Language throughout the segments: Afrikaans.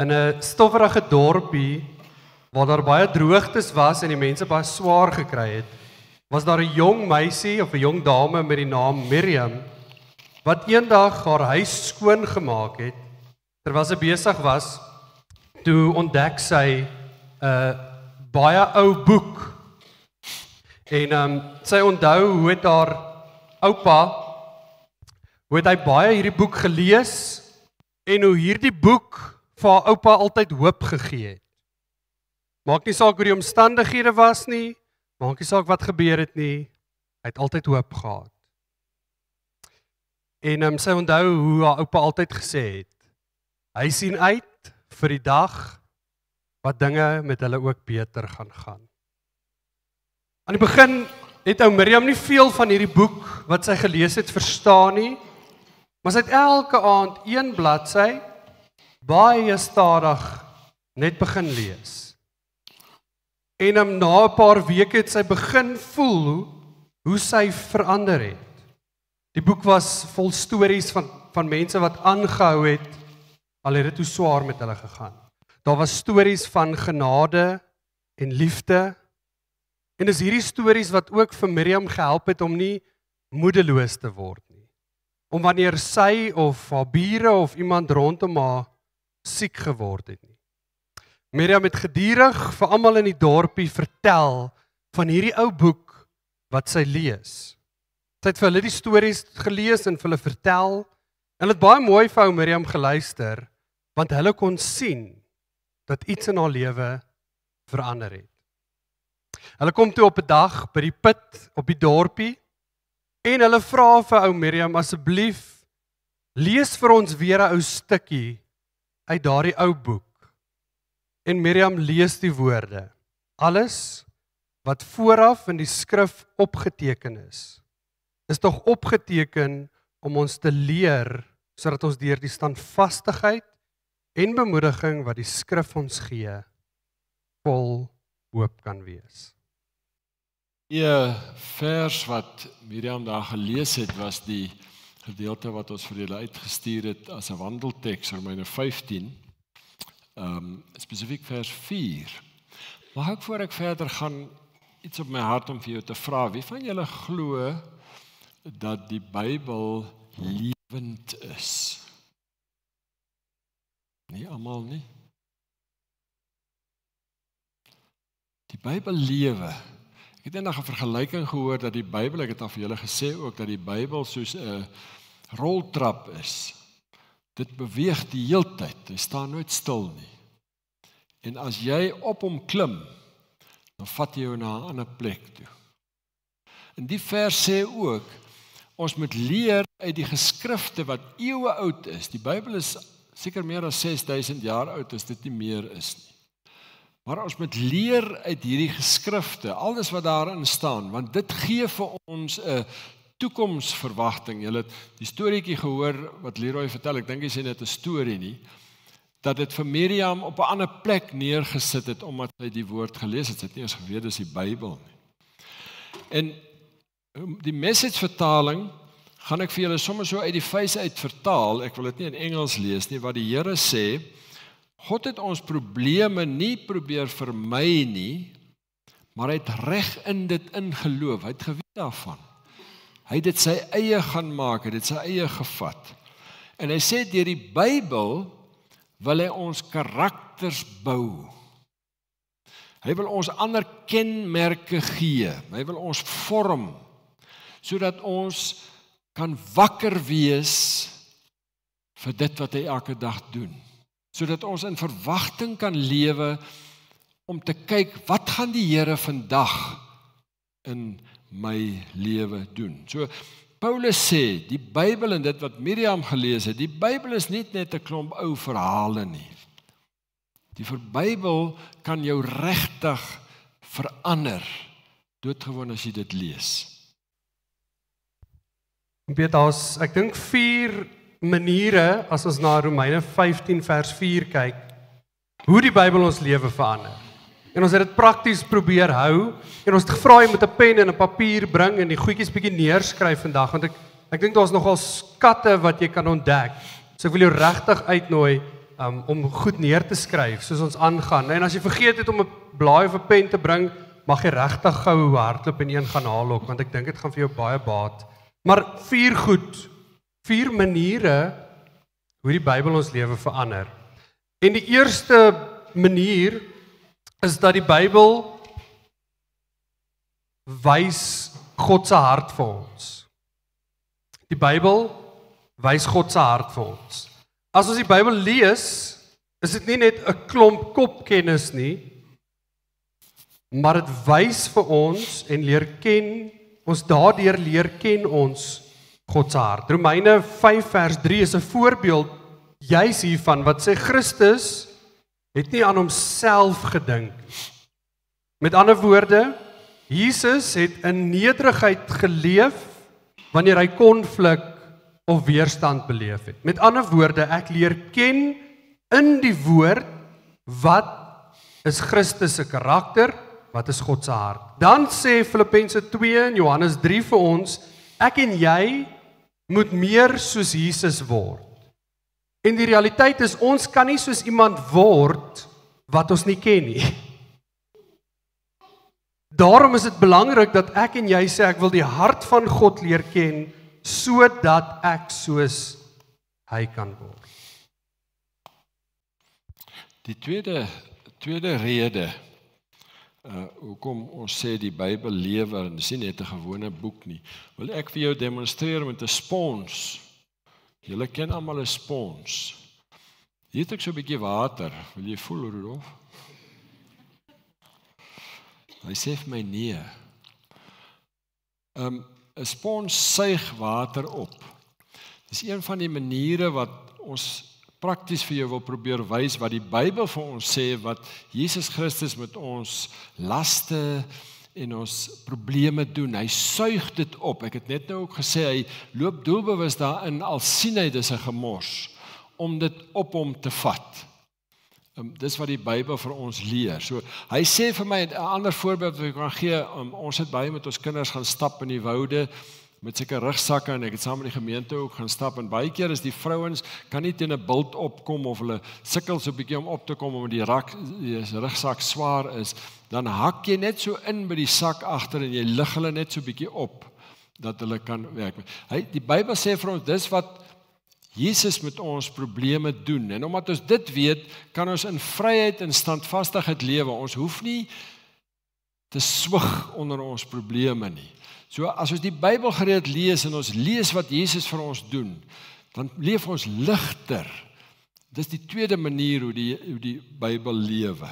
In 'n stofferige dorpie, waar daar baie droogtes was en die mense baie swaar gekry het, was daar 'n jong meisie of 'n jong dame met die naam Miriam, wat eendag haar huis skoon gemaak het, terwyl sy besig was, toe ontdek sy 'n baie ou boek. En sy onthou hoe het haar oupa, hoe het hy baie hierdie boek gelees, en hoe hierdie boek vir haar oupa altyd hoop gegee het. Maak nie saak hoe die omstandighede was nie, maak nie saak wat gebeur het nie, hy het altyd hoop gehad. En sy onthou hoe haar oupa altyd gesê het, hy sien uit vir die dag wat dinge met hulle ook beter gaan. Aan die begin het ou Miriam nie veel van hierdie boek wat sy gelees het verstaan nie, maar sy het elke aand een bladsy baie stadig net begin lees. En na 'n paar weke het sy begin voel hoe sy verander het. Die boek was vol stories van mense wat aangehou het, al het dit hoe swaar met hulle gegaan. Daar was stories van genade en liefde, en dis hierdie stories wat ook vir Miriam gehelp het om nie moedeloos te word nie. Om wanneer sy of haar bure of iemand rondom haar siek geword het nie. Miriam het gedurig vir almal in die dorpie vertel van hierdie ou boek wat sy lees. Sy het vir hulle die stories gelees en vir hulle vertel, en het baie mooi vir ou Miriam geluister, want hulle kon sien dat iets in haar lewe verander het. Hulle kom toe op 'n dag by die put op die dorpie, en hulle vra vir ou Miriam, asseblief, lees vir ons weer 'n ou stukkie uit daardie ou boek. En Miriam lees die woorde, alles wat vooraf in die skrif opgeteken is tog opgeteken om ons te leer, sodat ons deur die standvastigheid en bemoediging wat die skrif ons gee, vol hoop kan wees. Die vers wat Miriam daar gelees het, was die gedeelte wat ons vir julle uitgestuur het as 'n wandelteks, Romeine 15, spesifiek vers 4. Mag ek voor ek verder gaan, iets op my hart om vir jou te vra, wie van julle glo dat die Bybel lewend is? Nie almal nie. Die Bybel lewe. Ek het eendag 'n vergelyking gehoor dat die Bybel, ek het al vir julle gesê ook, dat die Bybel soos 'n roltrap is. Dit beweeg die heeltyd, hy staan nooit stil nie. En as jy op hom klim, dan vat jy jou na 'n ander plek toe. En die vers sê ook, ons moet leer uit die geskrifte wat eeue oud is. Die Bybel is seker meer as 6000 jaar oud, as dit nie meer is nie. Maar ons moet leer uit hierdie geskrifte, alles wat daarin staan, want dit gee vir ons 'n toekomsverwagting. Julle het die storieetjie gehoor wat Leroy vertel, ek dink hy sê net 'n storie nie, dat dit vir Miriam op 'n ander plek neergesit het, omdat hy die woord gelees het. Sy het nie eens geweet dis die Bybel nie. En die Message vertaling, gaan ek vir julle sommer so uit die vuis uit vertaal, ek wil dit nie in Engels lees nie, wat die Here sê, God het ons probleme nie probeer vermy nie, maar hy het reg in dit ingeloof, hy het geweet daarvan. Hy het dit sy eie gaan maak, hy het dit sy eie gevat. En hy sê, deur die Bybel wil hy ons karakters bou. Hy wil ons ander kenmerke gee, hy wil ons vorm, sodat ons kan wakker wees vir dit wat hy elke dag doen. Sodat ons in verwagting kan lewe om te kyk, wat gaan die Here vandag in my lewe doen. So, Paulus sê, die Bybel en dit wat Miriam gelees het, die Bybel is nie net 'n klomp ou verhale nie. Die Bybel kan jou regtig verander, doodgewoon as jy dit lees. Ek dink 4 maniere, as ons na Romeine 15 vers 4 kyk, hoe die Bybel ons lewe verander. En ons het dit prakties probeer hou, en ons het gevra jy moet 'n pen en 'n papier bring, en die goedjies bietjie neerskryf vandag, want ek dink daar's nogal skatte wat jy kan ontdek. So ek wil jou regtig uitnooi, om goed neer te skryf soos ons aangaan. En as jy vergeet het om 'n blaai of 'n pen te bring, mag jy regtig gou hardloop en een gaan haal ook, want ek dink dit gaan vir jou baie baat. Maar 4 maniere hoe die Bybel ons lewe verander. En die eerste manier is dat die Bybel wys God se hart vir ons. Die Bybel wys God se hart vir ons. As ons die Bybel lees, is dit nie net 'n klomp kopkennis nie, maar dit wys vir ons en ons daardeur leer ken ons God se hart. Romeine 5 vers 3 is 'n voorbeeld juis hiervan wat sê Christus het nie aan homself gedink. Met ander woorde, Jesus het in nederigheid geleef wanneer hy konflik of weerstand beleef het. Met ander woorde, ek leer ken in die woord wat is Christus se karakter, wat is God se hart. Dan sê Filippense 2 en Johannes 3 vir ons, ek en jy moet meer soos Jesus word. En die realiteit is, ons kan nie soos iemand word wat ons nie ken nie. Daarom is dit belangrik dat ek en jy sê, ek wil die hart van God leer ken, sodat ek soos hy kan word. Die tweede rede, hoekom ons sê die Bybel lewe, en dis nie net 'n gewone boek nie, wil ek vir jou demonstreer met 'n spons. Julle ken almal 'n spons. Hier het ek so 'n bietjie water. Wil jy voel, Rudolf? Hy sê vir my nee. 'n Spons suig water op. Dis een van die maniere wat ons prakties vir jou wil probeer wys wat die Bybel vir ons sê, wat Jesus Christus met ons laste en ons probleme doen. Hy suig dit op. Ek het net nou ook gesê, hy loop doelbewus daarin, al sien hy dis 'n gemors, om dit op hom te vat. Dis wat die Bybel vir ons leer. So, hy sê vir my, 'n ander voorbeeld wat ek kan gee, ons het baie met ons kinders gaan stap in die woude, met seker rugsakke, en ek het saam met die gemeente ook gaan stap, en baie keer is die vrouens, kan nie teen 'n bult opkom, of hulle sukkel so 'n bietjie om op te kom, omdat die rugsak swaar is, dan hak jy net so in by die sak agter, en jy lig hulle net so 'n bietjie op, dat hulle kan werk. Die Bybel sê vir ons, dis wat Jesus met ons probleme doen, en omdat ons dit weet, kan ons in vryheid en standvastigheid lewe. Ons hoef nie te swig onder ons probleme nie. So as ons die Bybel gereeld lees, en ons lees wat Jesus vir ons doen, dan leef ons ligter. Dis die tweede manier hoe die Bybel lewe.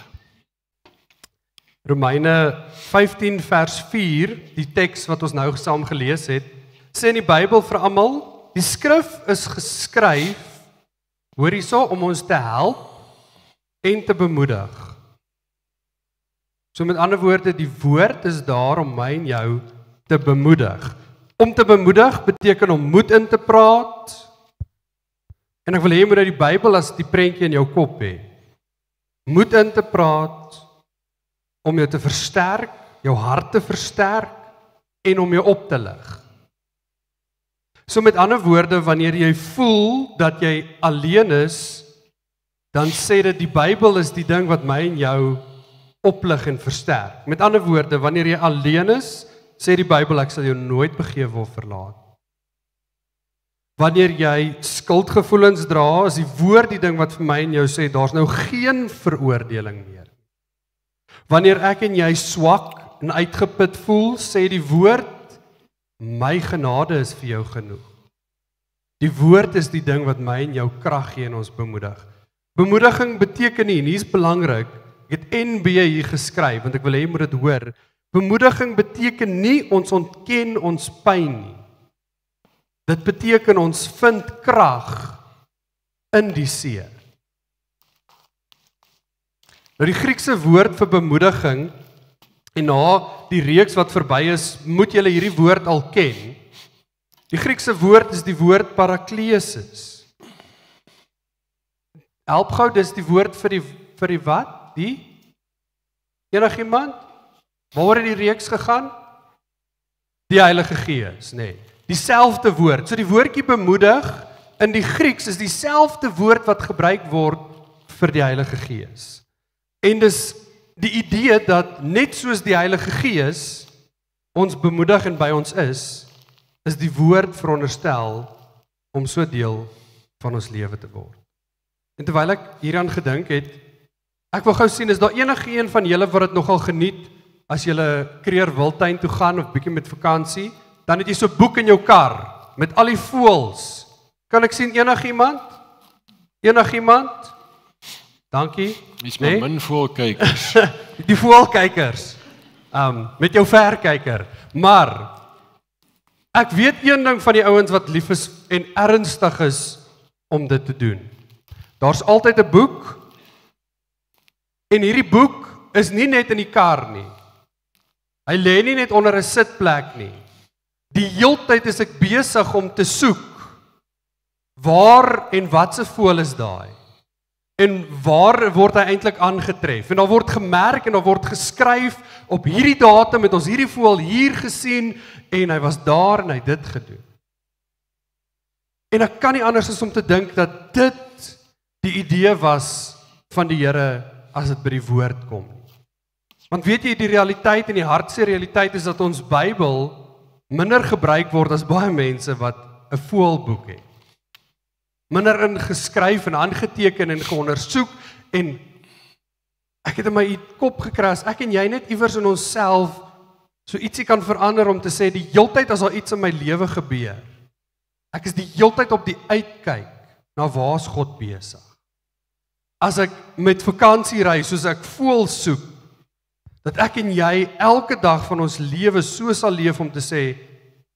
Romeine 15 vers 4, die teks wat ons nou saam gelees het, sê in die Bybel vir almal, die skrif is geskryf, hoor hierso, om ons te help en te bemoedig. So met ander woorde, die woord is daar om my en jou te bemoedig. Om te bemoedig beteken om moed in te praat. En ek wil hê jy moet uit die Bybel as die prentjie in jou kop hê. Moed in te praat, om jou te versterk, jou hart te versterk, en om jou op te lig. So met ander woorde, wanneer jy voel dat jy alleen is, dan sê dit die Bybel is die ding wat my en jou oplig en versterk. Met ander woorde, wanneer jy alleen is, sê die Bybel, ek sal jou nooit begewe of verlaat. Wanneer jy skuldgevoelens dra, is die woord die ding wat vir my en jou sê, daar's nou geen veroordeling meer. Wanneer ek en jy swak en uitgeput voel, sê die woord, my genade is vir jou genoeg. Die woord is die ding wat my en jou krag gee en ons bemoedig. Bemoediging beteken nie, en hier is belangrik, ek het NB hier geskryf, want ek wil hê jy moet dit hoor, bemoediging beteken nie ons ontken ons pyn nie. Dit beteken ons vind krag in die seer. Nou die Griekse woord vir bemoediging, en na die reeks wat verby is, moet julle hierdie woord al ken. Die Griekse woord is die woord paraklesis. Help gou, dis die woord vir die wat? Enigiemand? Waaroor het die reeks gegaan? Die Heilige Gees, nee. Dieselfde woord. So die woordjie bemoedig in die Grieks is dieselfde woord wat gebruik word vir die Heilige Gees. En dis die idee dat net soos die Heilige Gees ons bemoedig en by ons is die woord veronderstel om so deel van ons lewe te word. En terwyl ek hieraan gedink het, ek wil gou sien, is daar enige een van julle wat dit nogal geniet, as julle Kreer Wildtuin toe gaan, of bietjie met vakansie, dan het jy so 'n boek in jou kar, met al die voëls. Kan ek sien enigiemand? Enigiemand? Dankie. Dis maar min voëlkykers. Die voëlkykers. Met jou verkyker. Maar ek weet een ding van die ouens wat lief is en ernstig is om dit te doen. Daar's altyd 'n boek. En hierdie boek is nie net in die kar nie. Hy lê nie net onder 'n sitplek nie. Die heeltyd is ek besig om te soek. Waar en wat se voël is daai? En waar word hy eintlik aangetref? En daar word gemerk en daar word geskryf op hierdie datum het ons hierdie voël hier gesien en hy was daar en hy het dit gedoen. En ek kan nie anders as om te dink dat dit die idee was van die Here as dit by die woord kom. Want weet jy, die realiteit en die hartseer realiteit is dat ons Bybel minder gebruik word as baie mense wat 'n voëlboek het. Minder ingeskryf en aangeteken en geondersoek en ek het in my kop gekry as ek en jy net iewers in onsself so ietsie kan verander om te sê die heeltyd as daar iets in my lewe gebeur. Ek is die heeltyd op die uitkyk na waar's God besig. As ek met vakansie ry soos ek voëls soek, dat ek en jy elke dag van ons lewe so sal leef om te sê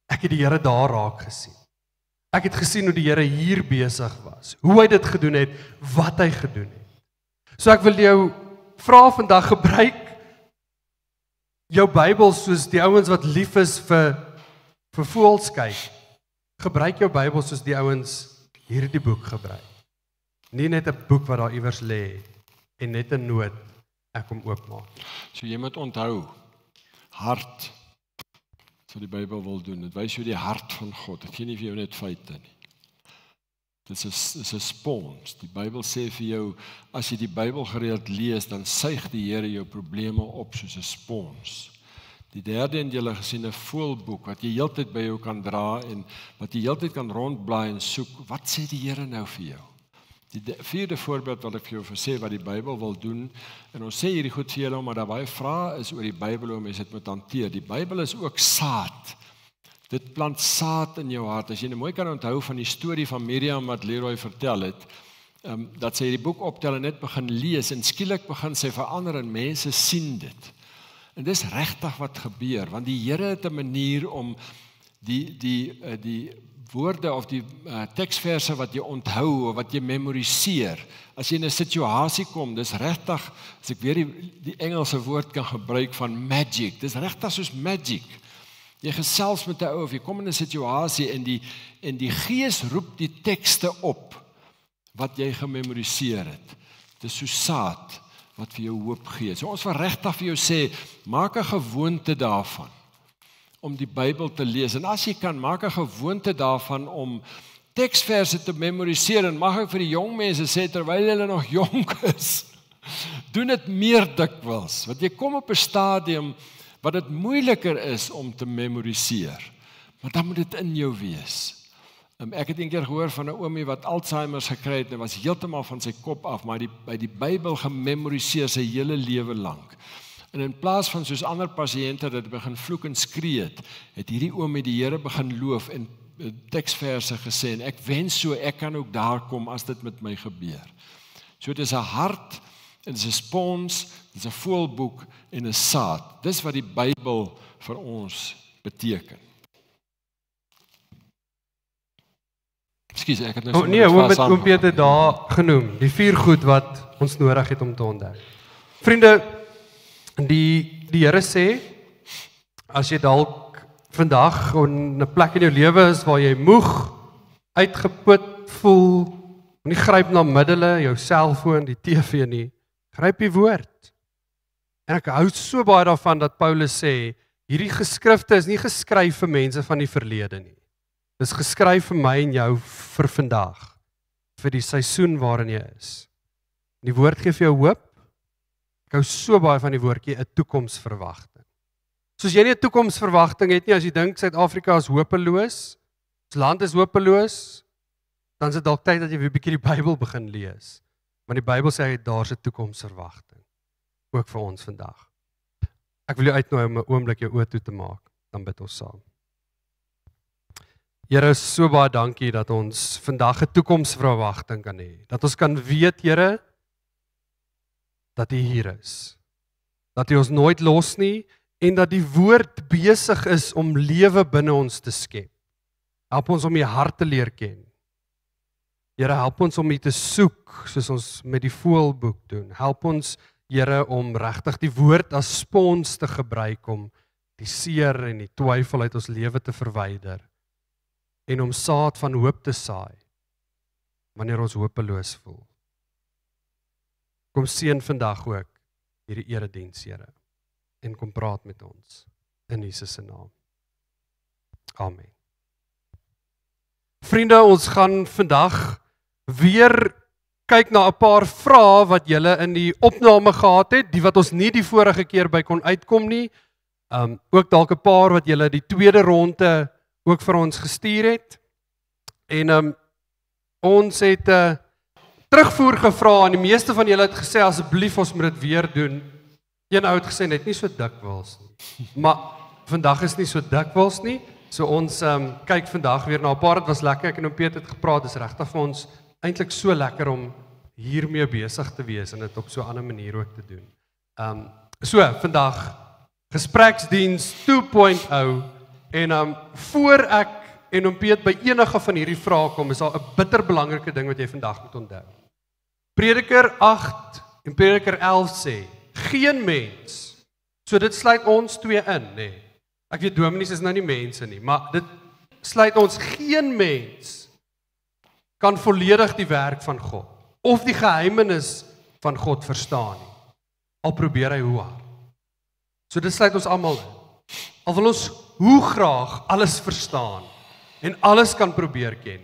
ek het die Here daar raak gesien. Ek het gesien hoe die Here hier besig was, hoe hy dit gedoen het, wat hy gedoen het. So ek wil jou vra vandag, gebruik jou Bybel soos die ouens wat lief is vir voëls kyk. Gebruik jou Bybel soos die ouens hierdie boek gebruik. Nie net 'n boek wat daar iewers lê en net 'n noot ek hom oopmaak. So jy moet onthou, hart wat die Bybel wil doen. Dit wys jou die hart van God. Dit gee nie vir jou net feite nie. Dit is 'n spons. Die Bybel sê vir jou, as jy die Bybel gereeld lees, dan suig die Here jou probleme op soos 'n spons. Die derde en julle gesien 'n voëlboek wat jy heeltyd by jou kan dra en wat jy heeltyd kan rondblaai en soek, wat sê die Here nou vir jou? Die vierde voorbeeld wat ek vir jou sê wat die Bybel wil doen, en ons sê hierdie goed vir julle omdat daar baie vrae is oor die Bybel hoe mense dit moet hanteer. Die Bybel is ook saad. Dit plant saad in jou hart. As jy nou mooi kan onthou van die storie van Miriam wat Leroy vertel het, dat sy die boek optel en net begin lees en skielik begin sy verander en mense sien dit. En dis regtig wat gebeur, want die Here het 'n manier om die woorde of die teksverse wat jy onthou of wat jy memoriseer. As jy in 'n situasie kom, dis regtig, as ek weer die Engelse woord kan gebruik van magic, dis regtig soos magic. Jy gesels met 'n ou of jy kom in 'n situasie en die Gees roep die tekste op wat jy gememoriseer het. Dis so saad wat vir jou hoop gee. So ons wil regtig vir jou sê, maak 'n gewoonte daarvan om die Bybel te lees. En as jy kan, maak 'n gewoonte daarvan om teksverse te memoriseer. En mag ek vir die jong mense sê, terwyl hulle nog jonk is, doen dit meer dikwels. Want jy kom op 'n stadium wat dit moeiliker is om te memoriseer. Maar dan moet dit in jou wees. Ek het eendag gehoor van 'n oomie wat Alzheimer's gekry het en was heeltemal van sy kop af, maar by die Bybel gememoriseer sy hele lewe lank. En in plaas van soos ander pasiënte dat begin vloek en skree het hierdie oomie die Here begin loof en teksverse gesê en ek wens so ek kan ook daar kom as dit met my gebeur. So dit is 'n hart, dit is 'n spons, dit is 'n voëlboek en 'n saad. Dis wat die Bybel vir ons beteken. Ekskuus, ek het nou so nee, oom Peter daar genoem, die 4 goed wat ons nodig het om te ontdek. Vriende, die Here sê, as jy dalk vandag in 'n plek in jou lewe is waar jy moeg, uitgeput voel, nie gryp na middele, jou selfoon, die TV nie, gryp die woord. En ek hou so baie daarvan dat Paulus sê, hierdie geskrifte is nie geskryf vir mense van die verlede nie. Dit is geskryf vir my en jou vir vandag, vir die seisoen waarin jy is. Die woord gee vir jou hoop. Ek hou so baie van die woordjie 'n toekomsverwagting. Soos jy nie 'n toekomsverwagting het nie as jy dink Suid-Afrika is hopeloos, ons land is hopeloos, dan is dit dalk tyd dat jy weer 'n bietjie die Bybel begin lees. Want die Bybel sê daar's 'n toekomsverwagting, ook vir ons vandag. Ek wil jou uitnooi om 'n oomblik jou oë toe te maak, dan bid ons saam. Here, so baie dankie dat ons vandag 'n toekomsverwagting kan hê. Dat ons kan weet, Here, dat U hier is. Dat U ons nooit los nie en dat die woord besig is om lewe binne ons te skep. Help ons om U hart te leer ken. Here, help ons om U te soek soos ons met die voëlboek doen. Help ons, Here, om regtig die woord as spons te gebruik om die seer en die twyfel uit ons lewe te verwyder en om saad van hoop te saai wanneer ons hopeloos voel. Kom seën vandag ook hierdie erediens, Here, en kom praat met ons in Jesus se naam. Amen. Vriende, ons gaan vandag weer kyk na 'n paar vrae wat julle in die opname gehad het, die wat ons nie die vorige keer by kon uitkom nie. Ook dalk 'n paar wat julle die tweede ronde ook vir ons gestuur het. En ons het terugvoer gevra en die meeste van julle het gesê asseblief ons moet dit weer doen. Een ou het gesê net nie so dikwels nie. Maar vandag is nie so dikwels nie. So ons kyk vandag weer na 'n paar. Dit was lekker. Ek en oom Piet het gepraat. Dit is regtig vir ons eintlik so lekker om hiermee besig te wees en dit op so 'n ander manier ook te doen. So vandag gespreksdiens 2.0 en voor ek en oom Piet by enige van hierdie vrae kom, is daar 'n bitterbelangrike ding wat jy vandag moet onthou. Prediker 8 en Prediker 11 sê, geen mens, so dit sluit ons twee in, nee. Ek weet dominees is nou nie mense nie, maar dit sluit ons, geen mens kan volledig die werk van God, of die geheimenis van God verstaan nie, al probeer hy hoe hard. So dit sluit ons almal in. Al wil ons hoe graag alles verstaan, en alles kan probeer ken,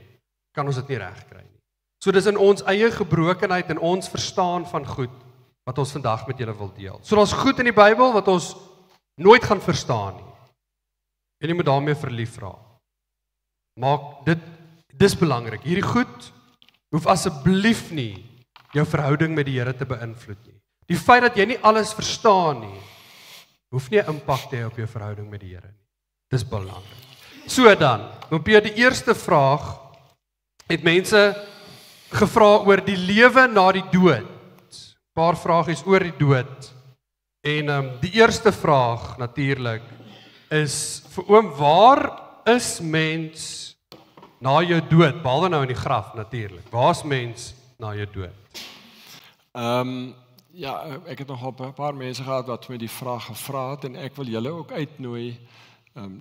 kan ons dit nie reg kry nie. So dis in ons eie gebrokenheid en ons verstaan van goed, wat ons vandag met julle wil deel. So daar's goed in die Bybel, wat ons nooit gaan verstaan nie. En jy moet daarmee verlief raak. Maak dit, dis belangrik. Hierdie goed hoef asseblief nie jou verhouding met die Here te beïnvloed nie. Die feit dat jy nie alles verstaan nie, hoef nie 'n impak te hê op jou verhouding met die Here nie. Dis belangrik. So dan, op die eerste vraag het mense gevra oor die lewe na die dood. 'n Paar vragies oor die dood. En die eerste vraag natuurlik is vir oom, waar is mens na jou dood? Behalwe nou in die graf natuurlik. Waar's mens na jou dood? Ja, ek het nogal 'n paar mense gehad wat my die vraag gevra het en ek wil julle ook uitnooi.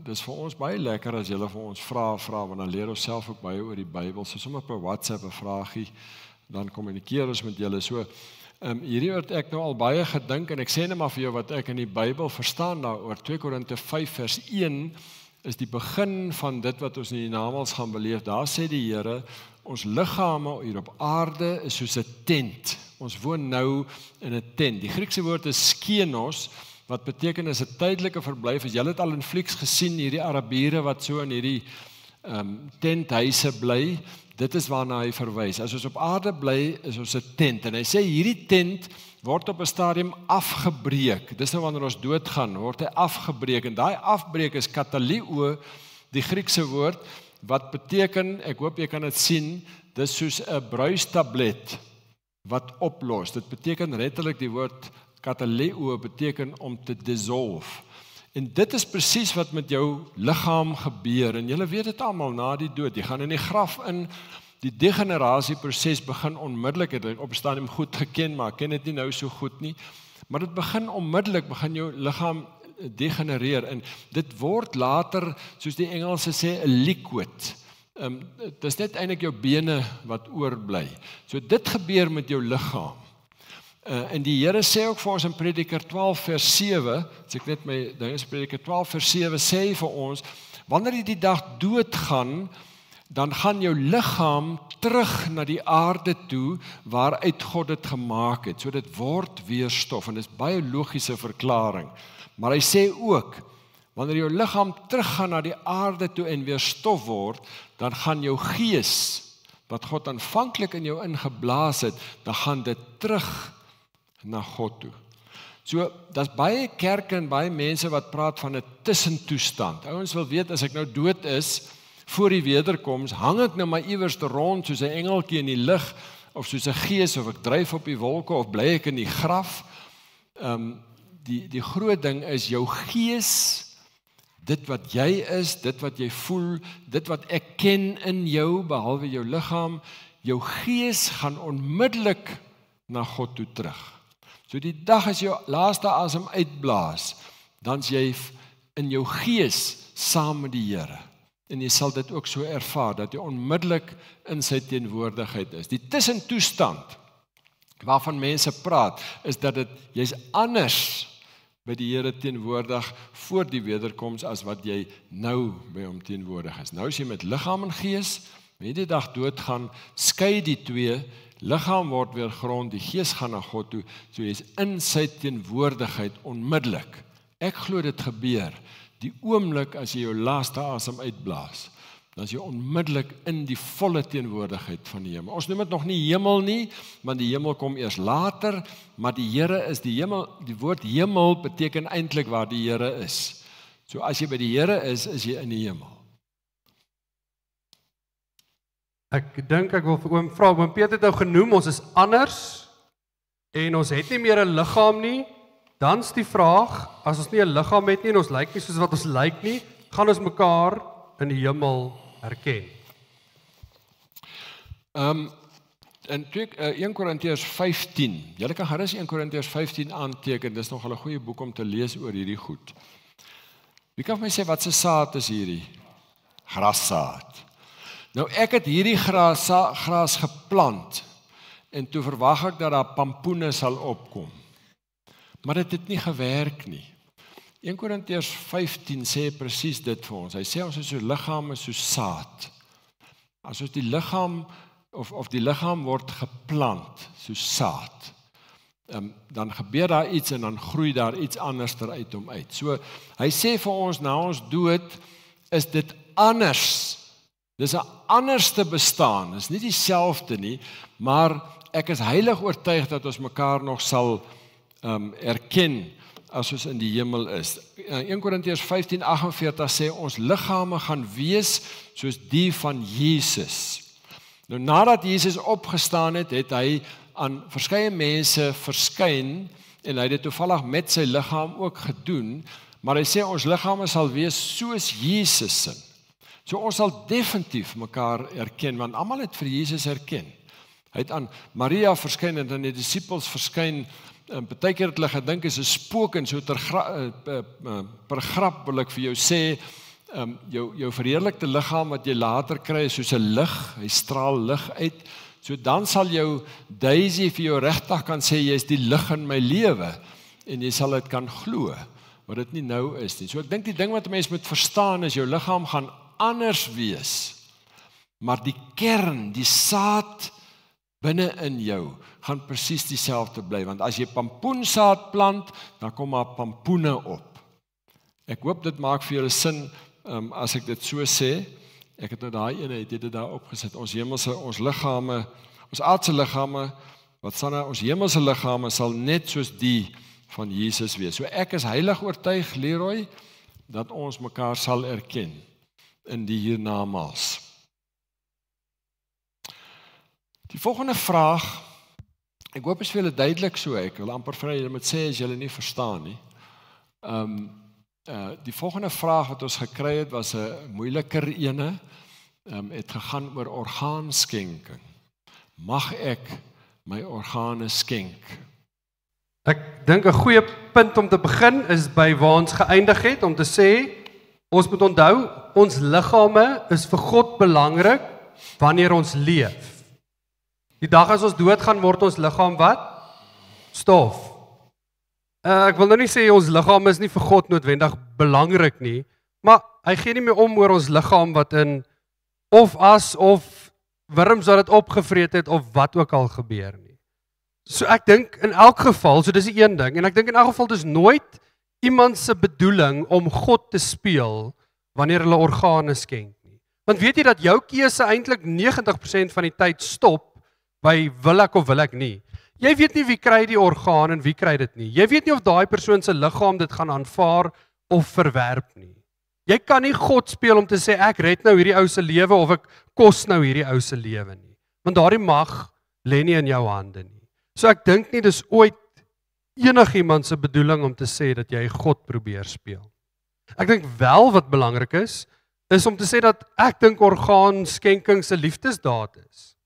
Dis vir ons baie lekker as julle vir ons vra, want dan leer ons self ook baie oor die Bybel. So sommer op WhatsApp 'n vraagie, dan kommunikeer ons met julle. So hierdie het ek nou al baie gedink en ek sê net maar vir jou wat ek in die Bybel verstaan daaroor. 2 Korinte 5 vers 1 is die begin van dit wat ons in die namals gaan beleef. Daar sê die Here, ons liggame hier op aarde is soos 'n tent. Ons woon nou in 'n tent. Die Griekse woord is skenos, wat beteken is 'n tydelike verblyf. As julle het al in flieks gesien, hierdie Arabiere wat so in hierdie tenthuise bly, dit is waarna hy verwys. As ons op aarde bly, is ons 'n tent. En hy sê hierdie tent word op 'n stadium afgebreek. Dis nou wanneer ons doodgaan, word hy afgebreek. En daai afbreek is katalio, die Griekse woord, wat beteken, ek hoop jy kan dit sien, dis soos 'n bruistablet wat oplos. Dit beteken letterlik die woord kataleo beteken om te dissolve. En dit is presies wat met jou liggaam gebeur. En julle weet dit almal, na die dood. Jy gaan in die graf in, die degenerasieproses begin onmiddellik. Het ek op 'n stadium goed geken, maar ek ken dit nie nou so goed nie. Maar dit begin onmiddellik, begin jou liggaam degenereer. En dit word later, soos die Engelse sê, 'n liquid. Dit is net eintlik jou bene wat oorbly. So dit gebeur met jou liggaam. En die Here sê ook vir ons in Prediker 12 vers 7, as ek net my ding is, Prediker 12 vers 7 sê vir ons, wanneer jy die dag doodgaan, dan gaan jou liggaam terug na die aarde toe waaruit God dit gemaak het. So dit word weer stof en dit is baie logiese verklaring. Maar hy sê ook, wanneer jou liggaam teruggaan na die aarde toe en weer stof word, dan gaan jou gees, wat God aanvanklik in jou ingeblaas het, dan gaan dit terug na God toe. So, daar's baie kerke en baie mense wat praat van 'n tussentoestand. Ouens wil weet, as ek nou dood is, voor die wederkoms, hang ek nou maar iewers rond soos 'n engeltjie in die lug, of soos 'n gees, of ek dryf op die wolke, of bly ek in die graf. Die groot ding is, jou gees, dit wat jy is, dit wat jy voel, dit wat ek ken in jou, behalwe jou liggaam, jou gees gaan onmiddellik na God toe terug. So die dag as jou laaste asem uitblaas, dan is jy in jou gees saam met die Here. En jy sal dit ook so ervaar, dat jy onmiddellik in sy teenwoordigheid is. Die tussentoestand, waarvan mense praat, is dat jy's anders by die Here teenwoordig voor die wederkoms as wat jy nou by hom teenwoordig is. Nou is jy met liggaam en gees, wanneer jy die dag doodgaan, skei die twee, liggaam word weer grond, die gees gaan na God toe, so jy is in sy teenwoordigheid onmiddellik. Ek glo dit gebeur, die oomblik as jy jou laaste asem uitblaas, dan is jy onmiddellik in die volle teenwoordigheid van die hemel. Ons noem dit nog nie hemel nie, want die hemel kom eers later, maar die Here is die hemel, die woord hemel beteken eintlik waar die Here is. So as jy by die Here is jy in die hemel. Ek dink ek wil vir oom vra, oom Peter het nou genoem, ons is anders, en ons het nie meer 'n liggaam nie, dan is die vraag, as ons nie 'n liggaam het nie, en ons lyk nie soos wat ons lyk nie, gaan ons mekaar in die hemel herken. En 1 Korintiërs 15, julle kan gerus 1 Korintiërs 15 aanteken, dis nog 'n goeie boek om te lees oor hierdie goed. Wie kan vir my sê wat se saad is hierdie? Grassaad. Nou ek het hierdie gras geplant, en toe verwag ek dat daar pampoene sal opkom. Maar dit het nie gewerk nie. 1 Korintiërs 15 sê presies dit vir ons. Hy sê ons is so liggame soos saad. As ons die liggaam of die liggaam word geplant soos saad, dan gebeur daar iets en dan groei daar iets anders uit hom uit. So hy sê vir ons na ons dood is dit anders. Dis 'n anderste bestaan. Dis nie dieselfde nie, maar ek is heilig oortuig dat ons mekaar nog sal erken as ons in die hemel is. 1 Korintiërs 15:48 sê ons liggame gaan wees soos die van Jesus. Nou nadat Jesus opgestaan het, het hy aan verskeie mense verskyn en hy het dit toevallig met sy liggaam ook gedoen, maar hy sê ons liggame sal wees soos Jesus se. So ons sal definitief mekaar erken, want almal het vir Jesus erken. Hy het aan Maria verskyn en aan die disippels verskyn. Partykeer het hulle gedink is 'n spook en so per grap wil ek vir jou sê, jou verheerlikte liggaam wat jy later kry is soos 'n lig, hy straal lig uit. So dan sal jou Daisy vir jou regtig kan sê jy is die lig in my lewe en jy sal dit kan glo, wat dit nie nou is nie. So ek dink die ding wat 'n mens moet verstaan is jou liggaam gaan anders wees, maar die kern, die saad binne in jou gaan presies dieselfde bly, want as jy pampoensaad plant, dan kom maar pampoene op. Ek hoop dit maak vir julle sin as ek dit so sê. Ek het nou daai ene, het dit daar opgesit. Ons hemelse, ons liggame, ons aardse liggame, wat staan daar, ons hemelse liggame sal net soos die van Jesus wees. So ek is heilig oortuig, Leroy, dat ons mekaar sal erken in die hiernamaals. Die volgende vraag, ek hoop is vir julle duidelik so, ek wil amper vir julle moet sê as julle nie verstaan nie. Die volgende vraag wat ons gekry het was 'n moeiliker ene, het gegaan oor orgaanskenking. Mag ek my organe skenk? Ek dink 'n goeie punt om te begin is by waar ons geëindig het, om te sê, ons moet onthou, ons liggame is vir God belangrik wanneer ons leef. Die dag as ons doodgaan, word ons liggaam wat? Stof. Ek wil nou nie sê ons liggaam is nie vir God noodwendig belangrik nie, maar hy gee nie meer om oor ons liggaam wat in of of wurms wat dit opgevreet het of wat ook al gebeur nie. So ek dink in elk geval, so dis die een ding, en ek dink in elk geval dis nooit iemand se bedoeling om God te speel wanneer hulle organe skenk nie. Want weet jy dat jou keuse eintlik 90% van die tyd stop by wil ek of wil ek nie. Jy weet nie wie kry die orgaan en wie kry dit nie. Jy weet nie of daai persoon se liggaam dit gaan aanvaar of verwerp nie. Jy kan nie God speel om te sê ek red nou hierdie ou se lewe of ek kos nou hierdie ou se lewe nie. Want daardie mag lê nie in jou hande nie. So ek dink nie dis ooit enigiemand se bedoeling om te sê dat jy God probeer speel. Ek dink wel wat belangrik is om te sê dat ek dink orgaanskenking se liefdesdaad is.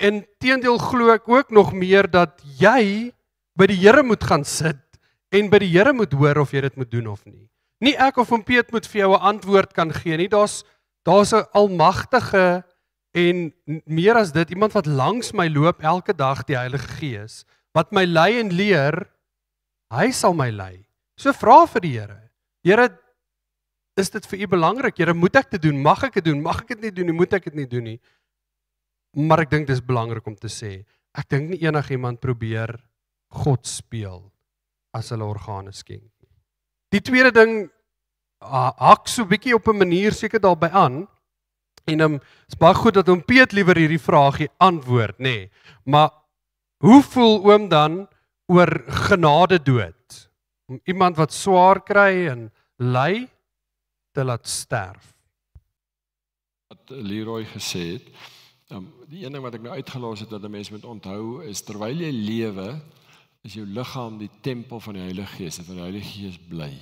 En teendeel glo ek ook nog meer dat jy by die Here moet gaan sit en by die Here moet hoor of jy dit moet doen of nie. Nie ek of oom Piet moet vir jou 'n antwoord kan gee nie. Daar's 'n almagtige en meer as dit iemand wat langs my loop elke dag, die Heilige Gees, wat my lei en leer. Hy sal my lei. So vra vir die Here. Here, is dit vir u belangrik? Here, moet ek dit doen? Mag ek dit doen? Mag ek dit nie doen nie? Moet ek dit nie doen nie? Maar ek dink dis belangrik om te sê, ek dink nie enigiemand probeer God speel as hulle organe skenk. Die tweede ding hak so bietjie op 'n manier seker daarby aan. En is baie goed dat oom Piet liewer hierdie vraagie antwoord, nê. Nee. Maar hoe voel oom dan oor genade dood? Om iemand wat swaar kry en ly te laat sterf. Wat Leroy gesê het, die een ding wat ek nou uitgelos het dat 'n mens moet onthou is terwyl jy lewe, is jou liggaam die tempel van die Heilige Gees en van die Heilige Gees bly.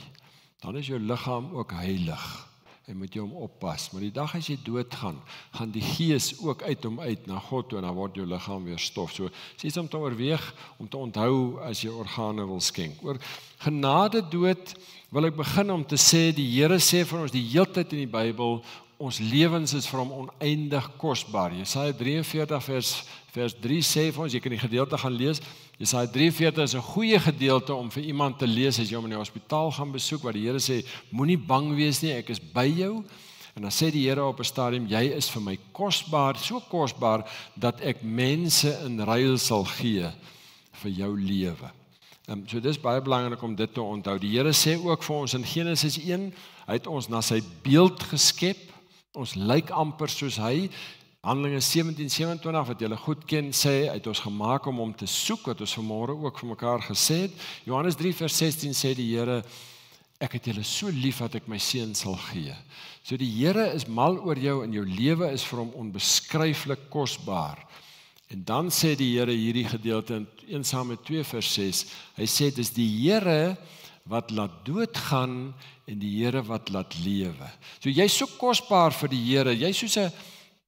Dan is jou liggaam ook heilig. En moet jy hom oppas. Maar die dag as jy doodgaan, gaan die Gees ook uit hom uit na God toe en dan word jou liggaam weer stof. So is iets om te oorweeg, om te onthou as jy organe wil skenk. Oor genade dood wil ek begin om te sê, die Here sê vir ons die heeltyd in die Bybel, ons lewens is vir hom oneindig kosbaar. Jesaja 43 vers 3 sê vir ons, jy kan die gedeelte gaan lees. Jesaja 43 is 'n goeie gedeelte om vir iemand te lees as jy hom in die hospitaal gaan besoek, waar die Here sê, moenie bang wees nie, ek is by jou. En dan sê die Here op 'n stadium, jy is vir my kosbaar, so kosbaar dat ek mense in ruil sal gee vir jou lewe. So dis baie belangrik om dit te onthou. Die Here sê ook vir ons in Genesis 1, hy het ons na sy beeld geskep. Ons lyk amper soos hy. Handelinge 17:27 wat julle goed ken, sê hy het ons gemaak om hom te soek, wat ons vanmôre ook vir mekaar gesê het. Johannes 3 vers 16 sê die Here, ek het julle so lief dat ek my seun sal gee. So die Here is mal oor jou en jou lewe is vir hom onbeskryflik kosbaar. En dan sê die Here hierdie gedeelte in 1 Samuel 2 vers 6, hy sê dis die Here wat laat doodgaan en die Here wat laat lewe. So jy's so kosbaar vir die Here, jy's soos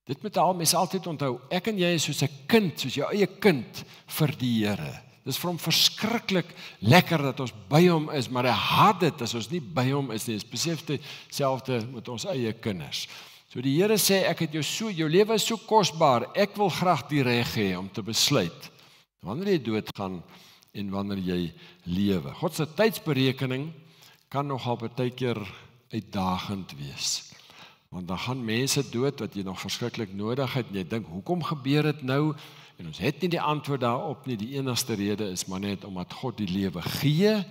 dit moet mense altyd onthou, ek en jy is soos 'n kind, soos jou eie kind vir die Here. Dis vir hom verskriklik lekker dat ons by hom is, maar hy haat dit as ons nie by hom is nie. Besef dieselfde met ons eie kinders. So die Here sê, ek het jou lewe is so kosbaar, ek wil graag die reg hê om te besluit wanneer jy doodgaan en wanneer jy lewe. God se tydsberekening kan nogal partykeer uitdagend wees. Want dan gaan mense dood wat jy nog verskriklik nodig het en jy dink, hoekom gebeur dit nou? En ons het nie die antwoord daarop nie. Die enigste rede is maar net omdat God die lewe gee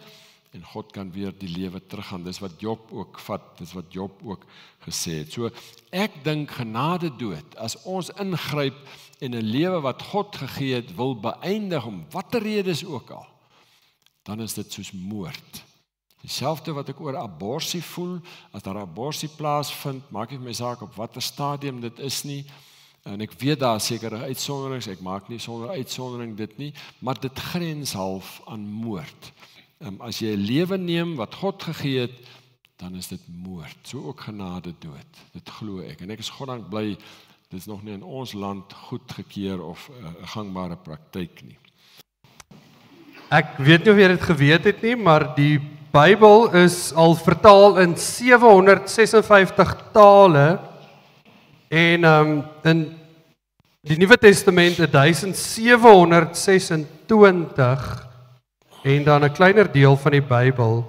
en God kan weer die lewe teruggaan. Dis wat Job ook vat, dis wat Job ook gesê het. So ek dink genade dood, as ons ingryp en 'n lewe wat God gegee het wil beëindig om watter redes ook al, dan is dit soos moord. Dieselfde wat ek oor abortus voel, as daar abortus plaasvind, maak ek my saak op watter stadium dit is nie, en ek weet daar sekere uitsonderings, ek maak nie sonder uitsondering dit nie, maar dit grens half aan moord. As jy 'n lewe neem wat God gegee het, dan is dit moord, so ook genade dood, dit glo ek, en ek is goddank bly, dit is nog nie in ons land goedgekeur of 'n gangbare praktyk nie. Ek weet nie of jy dit geweet het nie, maar die Bybel is al vertaal in 756 tale en in die Nuwe Testament 1726 en dan 'n kleiner deel van die Bybel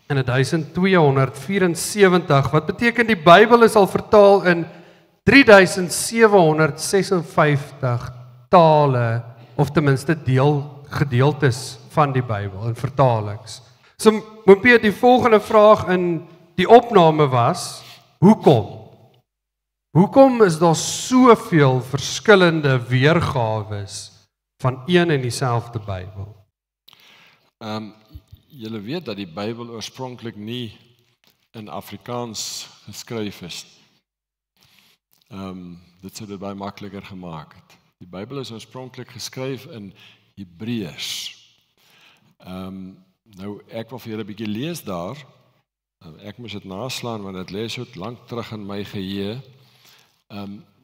in 1274. Wat beteken die Bybel is al vertaal in 3756 tale, of ten minste gedeeltes van die Bybel in vertalings. So Moopie, die volgende vraag in die opname was, hoekom? Hoekom is daar soveel verskillende weergawes van een en dieselfde Bybel? Julle weet dat die Bybel oorspronklik nie in Afrikaans geskryf is. Dit sou dit baie makliker gemaak het. Die Bybel is oorspronklik geskryf in Hebreëus. Nou, ek wil vir julle 'n bietjie lees daar. Ek moes dit naslaan want dit lê so lank terug in my geheue.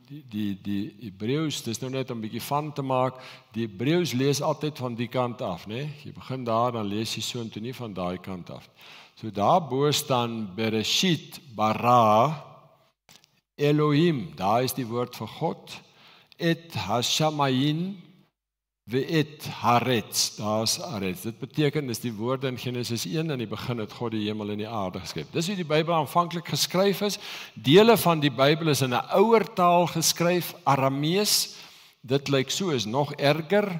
Die Hebreëus, dis nou net om 'n bietjie van te maak. Die Hebreëus lees altyd van die kant af, né? Jy begin daar, dan lees jy so en toe nie van daai kant af. So daarbo staan Bereshit bara Elohim, daar is die woord vir God, et hashamayim ve'et haaretz, daar is haaretz. Dit beteken, dis die woorde in Genesis 1, in die begin het God die hemel en die aarde geskep. Dis hoe die Bybel aanvanklik geskryf is. Dele van die Bybel is in 'n ouer taal geskryf, Aramees. Dit lyk so, is nog erger.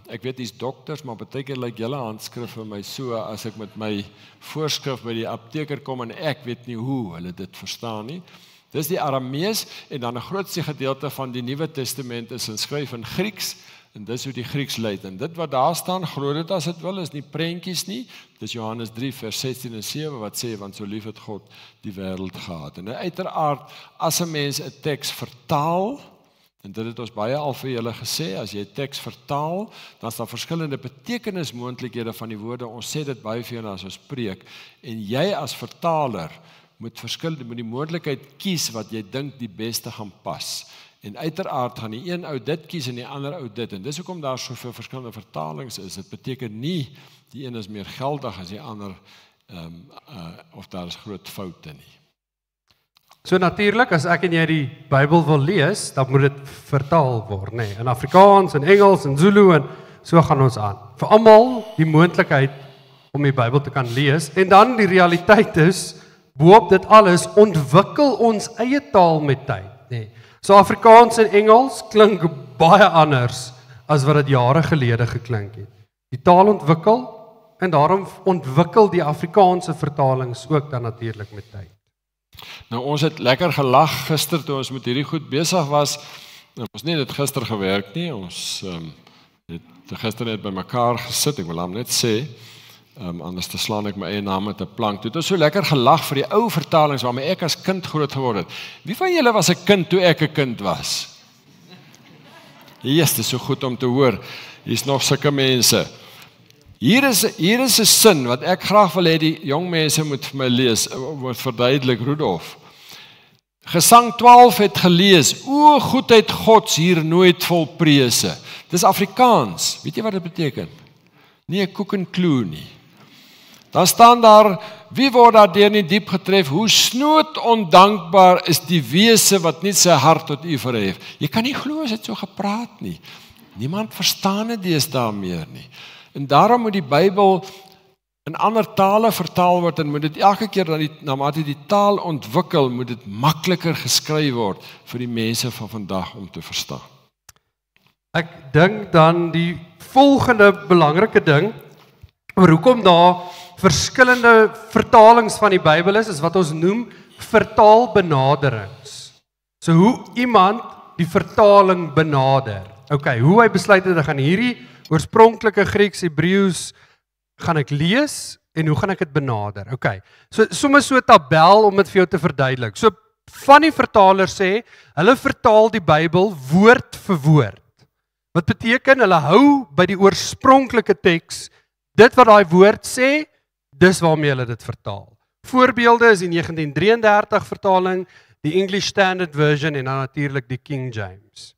Ek weet dis dokters, maar baie keer lyk julle handskrif vir my so, as ek met my voorskrif by die apteker kom en ek weet nie hoe hulle dit verstaan nie. Dis die Aramees, en dan 'n grootste gedeelte van die Nuwe Testament is geskryf in Grieks, en dis hoe die Grieks lyk. En dit wat daar staan, glo dit as dit wil, is nie prentjies nie. Dis Johannes 3 vers 16 en 7 wat sê, want so lief het God die wêreld gehad. En uiteraard, as 'n mens 'n teks vertaal, en dit het ons baie al vir julle gesê, as jy 'n teks vertaal, dan is daar verskillende betekenismoontlikhede van die woorde. Ons sê dit baie vir julle as ons preek, en jy as vertaler moet die moontlikheid kies wat jy dink die beste gaan pas. En uiteraard gaan die een ou dit kies en die ander ou dit. En dis hoekom daar soveel verskillende vertalings is. Dit beteken nie die een is meer geldig as die ander, of daar is groot foute nie. So natuurlik, as ek en jy die Bybel wil lees, dan moet dit vertaal word, nê? In Afrikaans, in Engels, in Zulu, en so gaan ons aan. Vir almal die moontlikheid om die Bybel te kan lees, en dan die realiteit is, boop dit alles, ontwikkel ons eie taal met tyd, nê? So Afrikaans en Engels klink baie anders as wat dit jare gelede geklink het. Die taal ontwikkel, en daarom ontwikkel die Afrikaanse vertalings ook dan natuurlik met tyd. Nou ons het lekker gelag gister toe ons met hierdie goed besig was. Ons nie dit gister gewerk nie. Ons het gister net by mekaar gesit. Ek wil hom net sê, anders te slaan ek my eie naam met 'n plank. Toe het ons so lekker gelag vir die ou vertalings waarmee ek as kind groot geword het. Wie van julle was 'n kind toe ek 'n kind was? Dit is so goed om te hoor. Hier's nog sulke mense. Hier is 'n sin wat ek graag wil hê die jong mense moet vir my lees, word verduidelik, Rudolf. Gesang 12 het gelees, o goedheid Gods hier nooit vol prese. Dis Afrikaans, weet jy wat dit beteken? Nie 'n koek en kloe nie. Dan staan daar, wie word daardeur nie diep getref, hoe snoot ondankbaar is die wese wat nie sy hart tot u verhef. Jy kan nie glo as dit so gepraat nie. Niemand verstaan dit deesdae meer nie. En daarom moet die Bybel in ander tale vertaal word, en moet dit elke keer naarmate die taal ontwikkel, moet dit makliker geskryf word vir die mense van vandag om te verstaan. Ek dink dan die volgende belangrike ding, oor hoekom daar verskillende vertalings van die Bybel is wat ons noem vertaalbenaderings. So hoe iemand die vertaling benader. Okay, hoe hy besluit het, ek gaan hierdie oorspronklike Grieks, Hebreëus gaan ek lees, en hoe gaan ek dit benader? Okay, so sommer so 'n tabel om dit vir jou te verduidelik. So van die vertalers sê, hulle vertaal die Bybel woord vir woord. Wat beteken, hulle hou by die oorspronklike teks, dit wat daai woord sê, dis waarmee hulle dit vertaal. Voorbeelde is die 1933 vertaling, die English Standard Version en dan natuurlik die King James.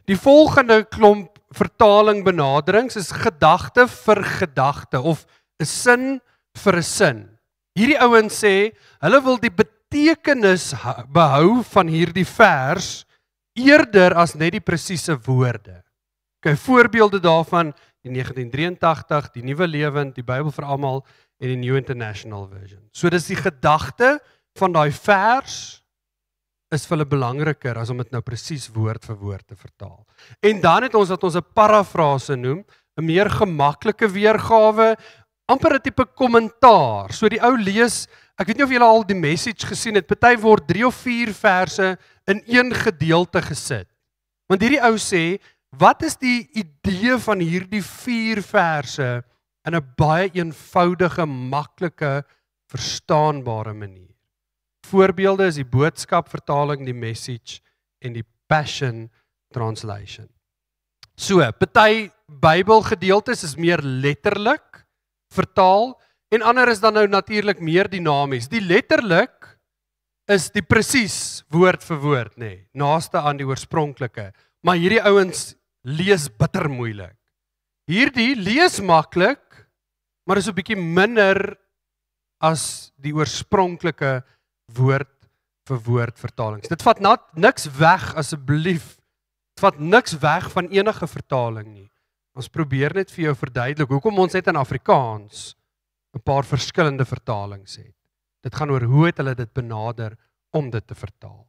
Die volgende klomp vertaling benaderings is gedagte vir gedagte of 'n sin vir 'n sin. Hierdie ouens sê, hulle wil die betekenis behou van hierdie vers eerder as net die presiese woorde. Okay, voorbeelde daarvan, die 1983, die Nuwe Lewend, die Bybel vir almal en die New International Version. So dis die gedagte van daai vers is vir hulle belangriker as om dit nou presies woord vir woord te vertaal. En dan het ons wat ons 'n parafrase noem, 'n meer gemaklike weergawe, amper 'n tipe kommentaar. So die ou lees, ek weet nie of julle al die Message gesien het, party word 3 of 4 verse in een gedeelte gesit. Want hierdie ou sê, wat is die idee van hierdie 4 verse in 'n baie eenvoudige, maklike, verstaanbare manier? Voorbeelde is die Boodskap vertaling, die Message en die Passion Translation. So, party Bybelgedeeltes is meer letterlik vertaal en ander is dan nou natuurlik meer dinamies. Die letterlik is die presies woord vir woord, nê, naaste aan die oorspronklike. Maar hierdie ouens lees bitter moeilik. Hierdie lees maklik, maar is 'n bietjie minder as die oorspronklike woord vir woord vertalings. Dit vat niks weg asseblief. Dit vat niks weg van enige vertaling nie. Ons probeer net vir jou verduidelik hoekom ons net in Afrikaans 'n paar verskillende vertalings het. Dit gaan oor hoe het hulle dit benader om dit te vertaal.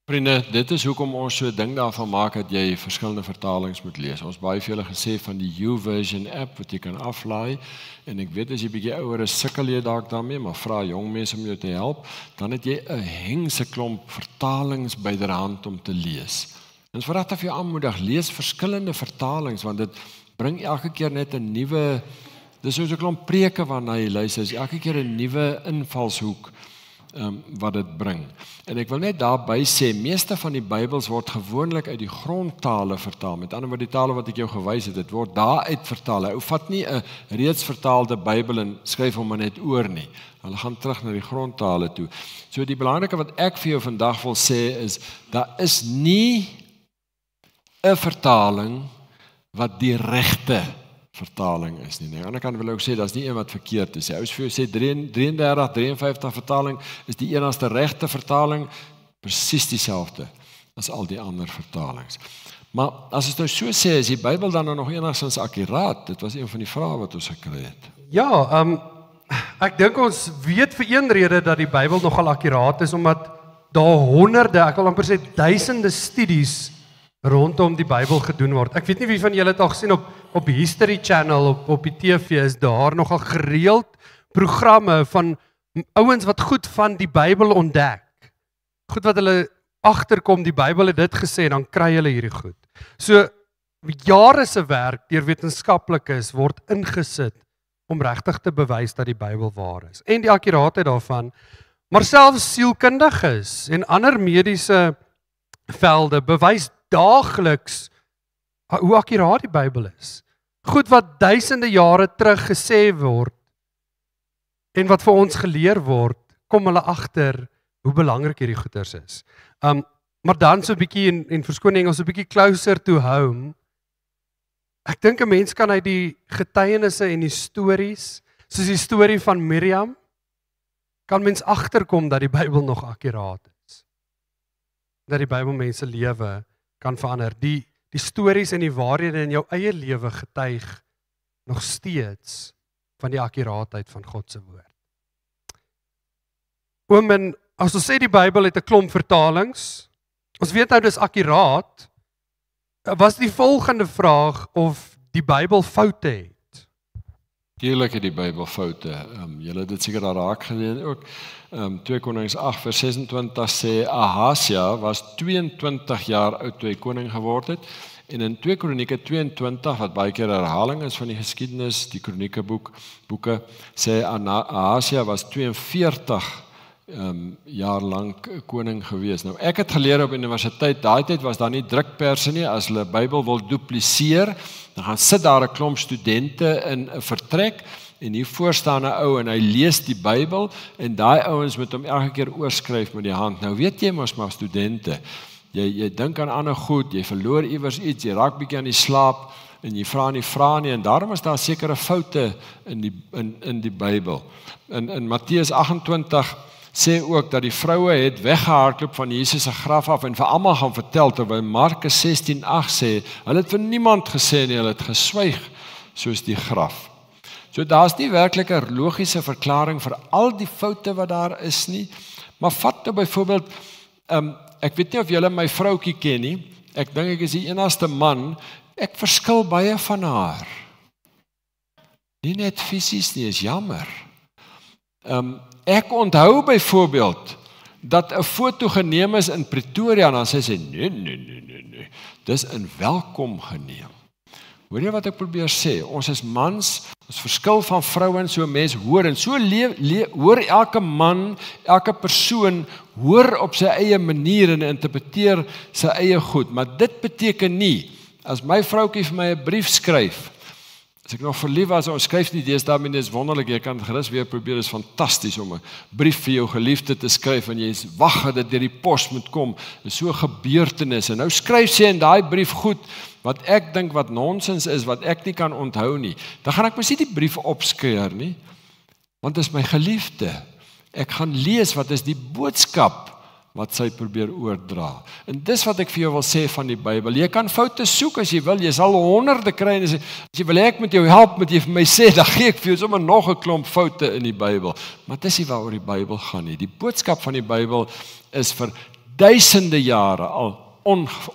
Vriende, dit is hoekom ons so 'n ding daarvan maak dat jy verskillende vertalings moet lees. Ons baie vir julle gesê van die YouVersion app wat jy kan aflaai en ek weet as jy bietjie ouer is, sukkel jy dalk daarmee, maar vra jong mense om jou te help, dan het jy 'n hengse klomp vertalings byderhand om te lees. En vir dat vir jou aanmoedig, lees verskillende vertalings want dit bring elke keer net 'n nuwe, dis soos 'n klomp preke waarna jy luister, is elke keer 'n nuwe invalshoek wat dit bring. En ek wil net daarby sê, meeste van die Bybels word gewoonlik uit die grondtale vertaal. Met ander woorde, die tale wat ek jou gewys het, dit word daaruit vertaal. Ou vat nie 'n reeds vertaalde Bybel en skryf hom maar net oor nie. Hulle gaan terug na die grondtale toe. So die belangrike wat ek vir jou vandag wil sê is, daar is nie 'n vertaling wat die regte vertaling is nie. Aan die ander kant wil ek ook sê, daar's nie een wat verkeerd is. Ou vir jou sê 33, 53 vertaling is die enigste regte vertaling, presies dieselfde as al die ander vertalings. Maar as ons nou so sê, is die Bybel dan nou nog enigstens akkuraat? Dit was een van die vrae wat ons gekry het. Ja, ek dink ons weet vir een rede dat die Bybel nogal akkuraat is, omdat daar honderde, ek wil amper sê duisende studies rondom die Bybel gedoen word. Ek weet nie wie van julle het al gesien op History Channel, op die TV, is daar nogal gereeld programme van ouens wat goed van die Bybel ontdek. Goed wat hulle agterkom, die Bybel het dit gesê, dan kry hulle hierdie goed. So, jare se werk deur wetenskaplikes word ingesit om regtig te bewys dat die Bybel waar is. En die akkuraatheid daarvan, maar selfs sielkundiges en ander mediese velde bewys daagliks hoe akkuraat die Bybel is. Goed wat duisende jare terug gesê word en wat vir ons geleer word, kom hulle agter hoe belangrik hierdie goeters is. Maar dan so 'n bietjie en verskoon Engels, so 'n bietjie closer to home. Ek dink 'n mens kan uit die getuienisse en die stories, soos die storie van Miriam, kan mens agterkom dat die Bybel nog akkuraat is. Dat die Bybel mense lewe kan verander. Die stories en die waarhede in jou eie lewe getuig nog steeds van die akkuraatheid van God se woord. En as ons sê die Bybel het 'n klomp vertalings, ons weet nou dis akkuraat, was die volgende vraag of die Bybel foute het. Tuurlik het die Bybel foute. Julle het dit seker daar raak gelees ook. 2 Konings 8 vers 26 sê Ahasia was 22 jaar oud toe hy koning geword het. En in 2 Kronieke 22 wat baie keer herhaling is van die geskiedenis, die Kronieke boeke, sê Ahasia was 42 jaar lank koning gewees. Nou ek het geleer op universiteit, daai tyd was daar nie drukperse nie, as hulle Bybel wil dupliseer, dan gaan sit daar 'n klomp studente in 'n vertrek, en hier voor staan 'n ou en hy lees die Bybel, en daai ouens moet hom elke keer oorskryf met die hand. Nou weet jy mos maar studente, jy dink aan ander goed, jy verloor iewers iets, jy raak bietjie aan die slaap, en jy vra nie vrae nie, en daarom is daar sekere foute in die Bybel. In Matteus 28 sê ook dat die vroue het weggehardloop van Jesus se graf af en vir almal gaan vertel, terwyl Markus 16:8 sê, hulle het vir niemand gesê nie, hulle het geswyg soos die graf. So daar's nie werklik 'n logiese verklaring vir al die foute wat daar is nie. Maar vat nou byvoorbeeld, ek weet nie of julle my vroutjie ken nie. Ek dink ek is die enigste man. Ek verskil baie van haar. Nie net fisies nie, is jammer. Ek onthou byvoorbeeld dat 'n foto geneem is in Pretoria en dan sê sy nee. Dis in Welkom geneem. Hoor jy wat ek probeer sê? Ons is mans, ons verskil van vrouens, so mens hoor en so hoor elke man, elke persoon hoor op sy eie manier en interpreteer sy eie goed, maar dit beteken nie as my vroutjie vir my 'n brief skryf. As ek nog verlief was, ons skryf nie deesdae, maar dit is wonderlik, jy kan gerus weer probeer, dit is fantasties om 'n brief vir jou geliefde te skryf en jy wag dat dit deur die pos moet kom. Dit is so 'n gebeurtenis en nou skryf sy in daai brief goed wat ek dink wat nonsens is, wat ek nie kan onthou nie. Dan gaan ek mos nie die brief opskeur nie, want dit is my geliefde. Ek gaan lees wat is die boodskap wat sy probeer oordra. En dis wat ek vir jou wil sê van die Bybel. Jy kan foute soek as jy wil, jy sal honderde kry en as jy wil ek met jou help, moet jy vir my sê, dan gee ek vir jou sommer nog 'n klomp foute in die Bybel. Maar dis nie waaroor die Bybel gaan nie. Die boodskap van die Bybel is vir duisende jare al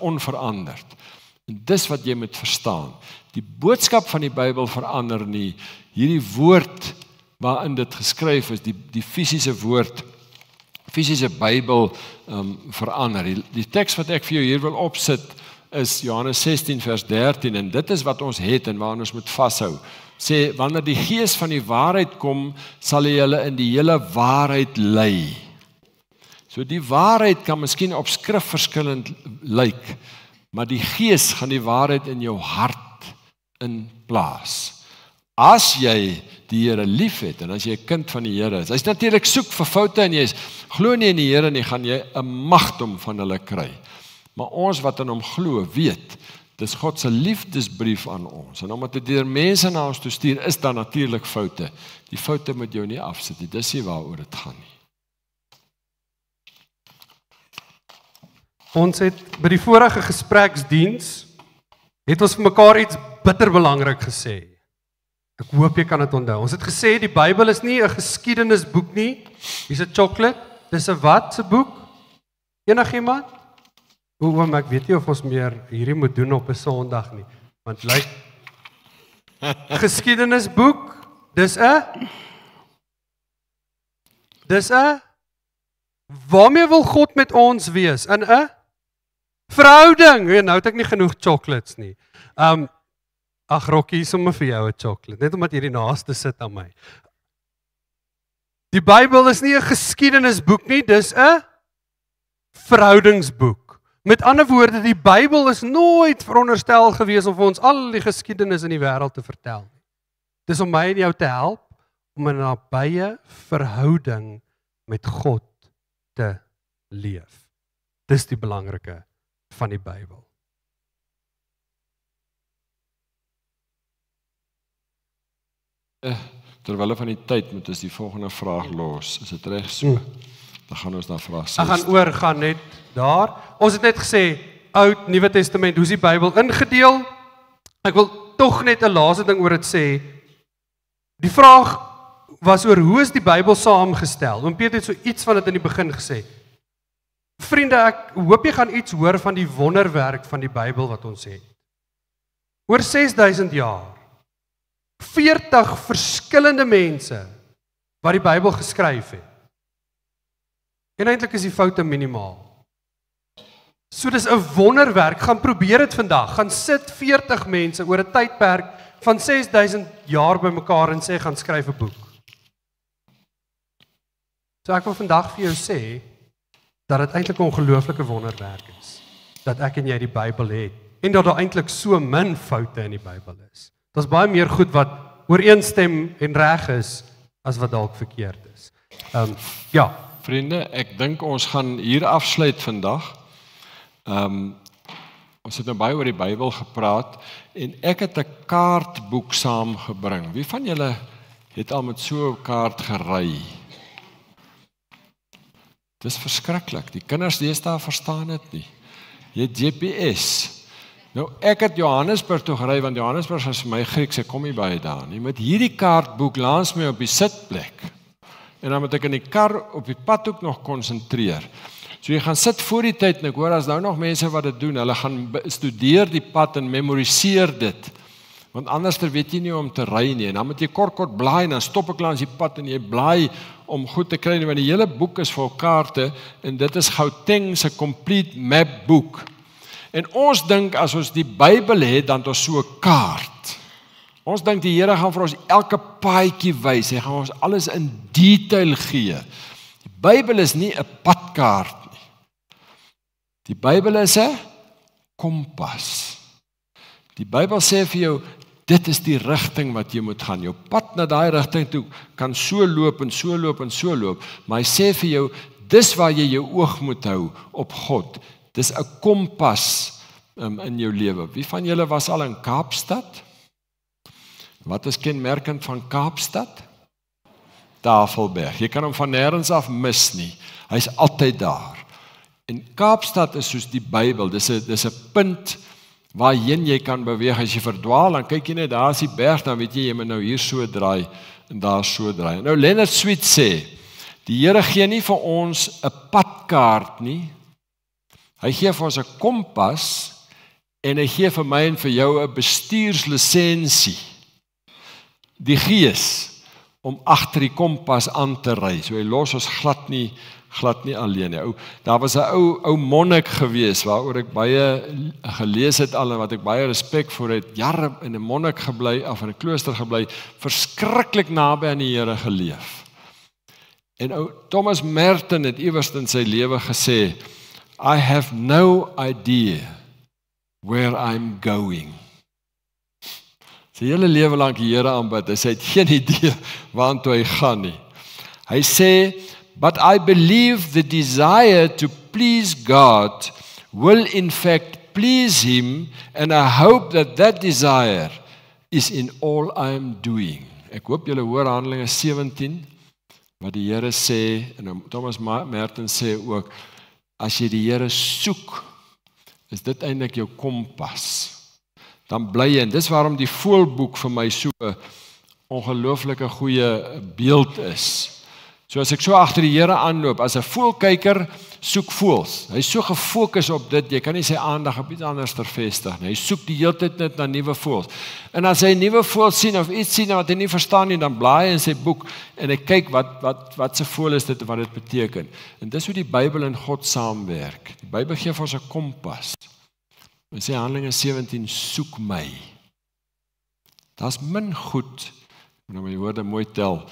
onveranderd. En dis wat jy moet verstaan. Die boodskap van die Bybel verander nie. Hierdie woord waarin dit geskryf is, die fisiese woord, fisiese Bybel verander. Die teks wat ek vir jou hier wil opsit is Johannes 16 vers 13 en dit is wat ons het en waaraan ons moet vashou. Sê, wanneer die Gees van die waarheid kom, sal hy julle in die hele waarheid lei. So die waarheid kan miskien op skrif verskillend lyk, maar die Gees gaan die waarheid in jou hart inplaas. As jy die Here liefhet en as jy 'n kind van die Here is, as jy natuurlik soek vir foute en jy glo nie in die Here nie, gaan jy 'n magdom van hulle kry. Maar ons wat in hom glo, weet, dis God se liefdesbrief aan ons. En omdat dit deur mense na ons toe stuur, is daar natuurlik foute. Die foute moet jou nie afsit nie. Dis nie waaroor dit gaan nie. Ons het by die vorige gespreksdiens het ons vir mekaar iets bitter belangrik gesê. Ek hoop jy kan dit onthou. Ons het gesê die Bybel is nie 'n geskiedenisboek nie. Hier's 'n chocolate. Dis 'n wat se boek? Enigiemand? Oom, ek weet nie of ons meer hierdie moet doen op 'n Sondag nie. Want lyk geskiedenisboek, dis 'n waarmee wil God met ons wees? In 'n verhouding. Nou het ek nie genoeg chocolates nie. Ag Rokkie, sommer vir jou 'n chocolate, net omdat jy die naaste sit aan my. Die Bybel is nie 'n geskiedenisboek nie, dis 'n verhoudingsboek. Met ander woorde, die Bybel is nooit veronderstel gewees om vir ons al die geskiedenis in die wêreld te vertel. Dis om my en jou te help om 'n nabye verhouding met God te leef. Dis die belangrike van die Bybel. Terwyl van die tyd moet ons die volgende vraag los. Is dit reg so? Dan gaan ons na vraag 6. Ek gaan oorgaan net daar. Ons het net gesê Oud, Nuwe Testament, hoe is die Bybel ingedeel? Ek wil tog net 'n laaste ding oor dit sê. Die vraag was oor hoe is die Bybel saamgestel? Oom Piet het so iets van dit in die begin gesê. Vriende, ek hoop jy gaan iets hoor van die wonderwerk van die Bybel wat ons het. Oor 6000 jaar 40 verskillende mense wat die Bybel geskryf het. En eintlik is die foute minimaal. So dis 'n wonderwerk, gaan probeer dit vandag, gaan sit 40 mense oor 'n tydperk van 6000 jaar bymekaar en sê gaan skryf 'n boek. So ek wil vandag vir jou sê dat dit eintlik 'n ongelooflike wonderwerk is dat ek en jy die Bybel het en dat daar eintlik so min foute in die Bybel is. Daar's baie meer goed wat ooreenstem en reg is as wat dalk verkeerd is. Ja, vriende, ek dink ons gaan hier afsluit vandag. Ons het nou baie oor die Bybel gepraat en ek het 'n kaartboek saamgebring. Wie van julle het al met so 'n kaart gery? Dis verskriklik. Die kinders deesdae verstaan dit nie. Jy het GPS. Nou, ek het Johannesburg toe gery, want Johannesburg is vir my Grieks, ek kom nie baie daar nie. Met hierdie kaartboek langs my op die sitplek. En dan moet ek in die kar op die pad ook nog konsentreer. So jy gaan sit voor die tyd, en ek hoor as nou nog mense wat dit doen, hulle gaan studeer die pad en memoriseer dit. Want anders weet jy nie om te ry nie, en dan moet jy kort blaai, en dan stop ek langs die pad, en jy blaai om goed te kry, want die hele boek is vol kaarte, en dit is Gauteng se complete map boek. En ons dink, as ons die Bybel het, dan het ons so 'n kaart. Ons dink die Here gaan vir ons elke paadjie wys, hy gaan ons alles in detail gee. Die Bybel is nie 'n padkaart nie. Die Bybel is 'n kompas. Die Bybel sê vir jou, dit is die rigting wat jy moet gaan. Jou pad na daai rigting toe kan so loop en so loop en so loop, maar hy sê vir jou, dis waar jy jou oog moet hou op God. Dis 'n kompas in jou lewe. Wie van julle was al in Kaapstad? Wat is kenmerkend van Kaapstad? Tafelberg. Jy kan hom van nêrens af mis nie. Hy's altyd daar. En Kaapstad is soos die Bybel. Dis 'n punt waarheen jy kan beweeg. As jy verdwaal, dan kyk jy net, daar is die berg, dan weet jy moet nou hier so draai en daar so draai. Nou Leonard Sweet sê, die Here gee nie vir ons 'n padkaart nie. Hy gee vir ons 'n kompas en hy gee vir my en vir jou 'n bestuurslisensie. Die Gees om agter die kompas aan te ry. So hy los ons glad nie alleen nie. Daar was 'n ou monnik gewees waaroor ek baie gelees het al en wat ek baie respek vir het. Jare in 'n monnik gebly, of in 'n klooster gebly, verskriklik naby aan die Here geleef. En ou Thomas Merton het iewers in sy lewe gesê, I have no idea where I'm going. Sy hele lewe lank die Here aanbid, hy het geen idee waartoe hy gaan nie. Hy sê, but I believe the desire to please God will in fact please Him, and I hope that desire is in all I am doing. Ek hoop julle hoor Handelinge 17, wat die Here sê, en Thomas Merton sê ook, as jy die Here soek, is dit eintlik jou kompas. Dan bly jy, en dis waarom die voëlboek vir my so 'n ongelooflike goeie beeld is. So as ek so agter die Here aanloop, as 'n voëlkyker soek voëls. Hy is so gefokus op dit, jy kan nie sy aandag op iets anders vestig nie. Hy soek die hele tyd net na nuwe voëls. En as hy 'n nuwe voël sien of iets sien wat hy nie verstaan nie, dan blaai hy in sy boek en hy kyk wat se voël is dit en wat dit beteken. En dis hoe die Bybel en God saamwerk. Die Bybel gee vir ons 'n kompas. Hy sê Handelinge 17, soek my. Daar's min goed, nou my woorde mooi tel,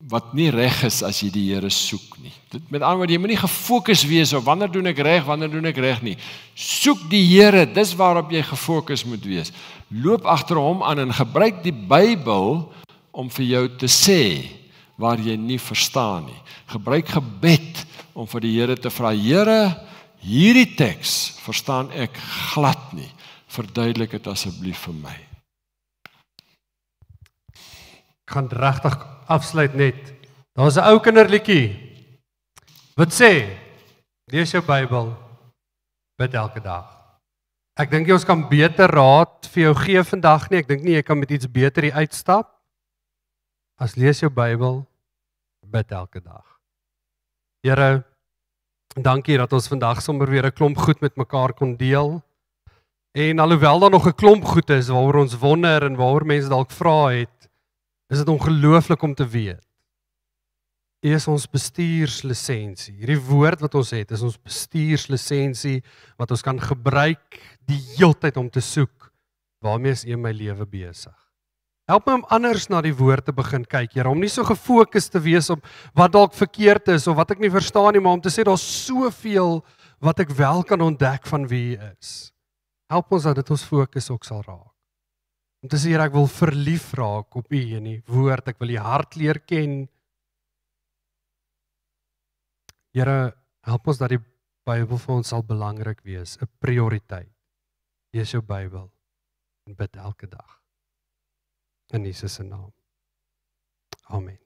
wat nie reg is as jy die Here soek nie. Met ander woorde, jy moet nie gefokus wees op wanneer doen ek reg nie. Soek die Here, dis waarop jy gefokus moet wees. Loop agter hom aan en gebruik die Bybel om vir jou te sê waar jy nie verstaan nie. Gebruik gebed om vir die Here te vra, Here, hierdie teks verstaan ek glad nie. Verduidelik dit asseblief vir my. Ek gaan regtig afsluit net. Daar's 'n ou kinderliedjie wat sê, lees jou Bybel, bid elke dag. Ek dink jy ons kan beter raad vir jou gee vandag nie. Ek dink nie jy kan met iets beter hier uitstap as lees jou Bybel, bid elke dag. Here, dankie dat ons vandag sommer weer 'n klomp goed met mekaar kon deel. En alhoewel daar nog 'n klomp goed is waaroor ons wonder en waaroor mense dalk vra het, is dit ongelooflik om te weet. U is ons bestuurslisensie. Hierdie woord wat ons het, is ons bestuurslisensie wat ons kan gebruik die heeltyd om te soek. Waarmee is U in my lewe besig? Help my om anders na die woord te begin kyk, Here, om nie so gefokus te wees op wat dalk verkeerd is of wat ek nie verstaan nie, maar om te sê daar's soveel wat ek wel kan ontdek van wie U is. Help ons dat dit ons fokus ook sal raak. Om te sê, Here, ek wil verlief raak op U en die woord, ek wil U hart leer ken. Here, help ons dat die Bybel vir ons sal belangrik wees, 'n prioriteit. Lees jou Bybel en bid elke dag. In Jesus se naam. Amen.